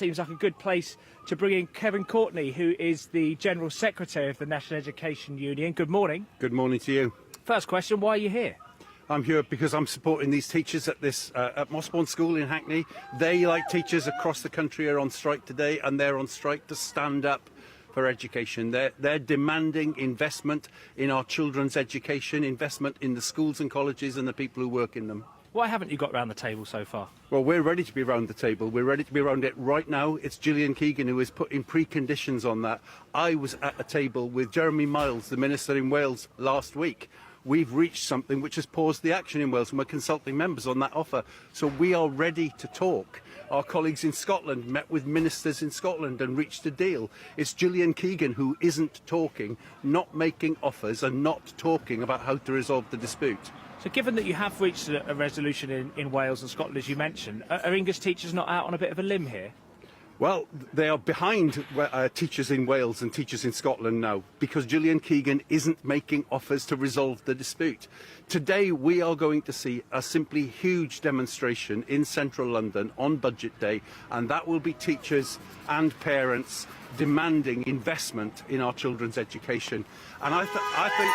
Seems like a good place to bring in Kevin Courtney, who is the General Secretary of the National Education Union. Good morning. Good morning to you. First question, why are you here? I'm here because I'm supporting these teachers at Mossbourne School in Hackney. They, like teachers across the country, are on strike today, and they're on strike to stand up for education. They're demanding investment in our children's education, investment in the schools and colleges and the people who work in them. Why haven't you got round the table so far? Well, we're ready to be around the table. We're ready to be around it right now. It's Gillian Keegan who is putting preconditions on that. I was at a table with Jeremy Miles, the Minister in Wales, last week. We've reached something which has paused the action in Wales, and we're consulting members on that offer. So we are ready to talk. Our colleagues in Scotland met with ministers in Scotland and reached a deal. It's Gillian Keegan who isn't talking, not making offers and not talking about how to resolve the dispute. So given that you have reached a resolution in Wales and Scotland, as you mentioned, are English teachers not out on a bit of a limb here? Well, they are behind teachers in Wales and teachers in Scotland now because Gillian Keegan isn't making offers to resolve the dispute. Today we are going to see a simply huge demonstration in central London on budget day, and that will be teachers and parents demanding investment in our children's education. And I think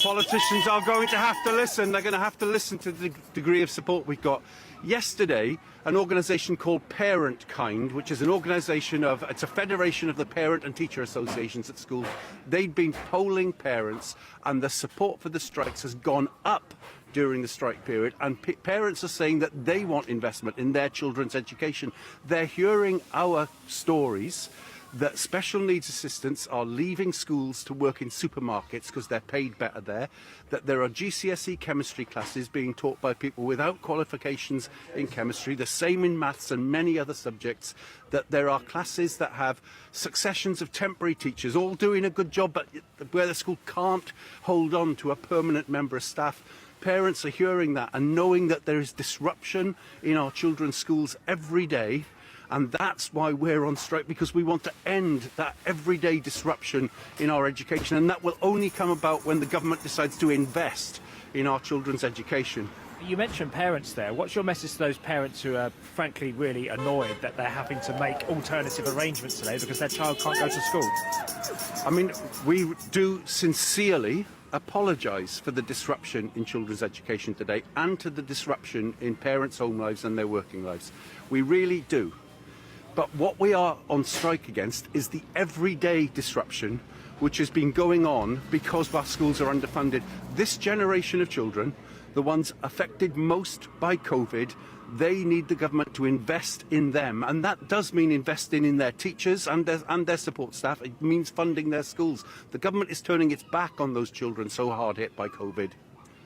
politicians are going to have to listen. They're going to have to listen to the degree of support we've got. Yesterday, an organisation called Parent Kind, which is an organisation it's a federation of the parent and teacher associations at schools. They'd been polling parents, and the support for the strikes has gone up during the strike period, and parents are saying that they want investment in their children's education. They're hearing our stories that special needs assistants are leaving schools to work in supermarkets because they're paid better there, that there are GCSE chemistry classes being taught by people without qualifications in chemistry, the same in maths and many other subjects, that there are classes that have successions of temporary teachers all doing a good job but where the school can't hold on to a permanent member of staff. Parents are hearing that and knowing that there is disruption in our children's schools every day. And that's why we're on strike, because we want to end that everyday disruption in our education. And that will only come about when the government decides to invest in our children's education. You mentioned parents there. What's your message to those parents who are frankly really annoyed that they're having to make alternative arrangements today because their child can't go to school? I mean, we do sincerely apologise for the disruption in children's education today and to the disruption in parents' home lives and their working lives. We really do. But what we are on strike against is the everyday disruption which has been going on because our schools are underfunded. This generation of children, the ones affected most by COVID, they need the government to invest in them, and that does mean investing in their teachers and their support staff. It means funding their schools. The government is turning its back on those children so hard hit by COVID.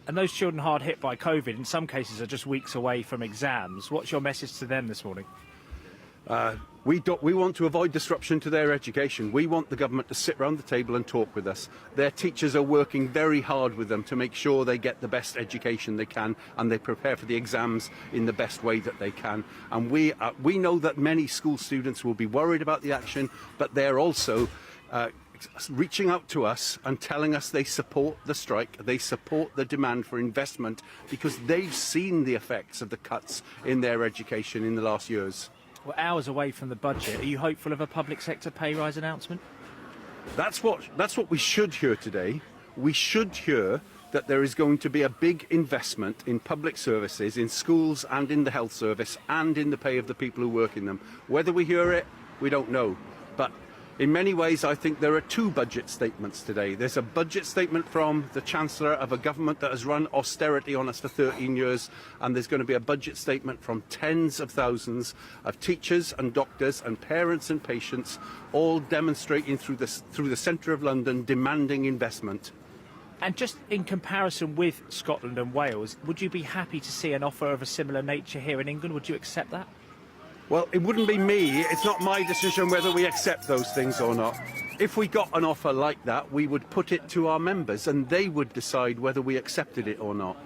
And those children hard hit by COVID in some cases are just weeks away from exams. What's your message to them this morning? We want to avoid disruption to their education. We want the government to sit round the table and talk with us. Their teachers are working very hard with them to make sure they get the best education they can and they prepare for the exams in the best way that they can. And we know that many school students will be worried about the action, but they're also reaching out to us and telling us they support the strike, they support the demand for investment because they've seen the effects of the cuts in their education in the last years. We're hours away from the budget. Are you hopeful of a public sector pay rise announcement? That's what we should hear today. We should hear that there is going to be a big investment in public services, in schools and in the health service and in the pay of the people who work in them. Whether we hear it, we don't know. But in many ways, I think there are two budget statements today. There's a budget statement from the Chancellor of a government that has run austerity on us for 13 years, and there's going to be a budget statement from tens of thousands of teachers and doctors and parents and patients, all demonstrating through the centre of London, demanding investment. And just in comparison with Scotland and Wales, would you be happy to see an offer of a similar nature here in England? Would you accept that? Well, it wouldn't be me. It's not my decision whether we accept those things or not. If we got an offer like that, we would put it to our members and they would decide whether we accepted it or not.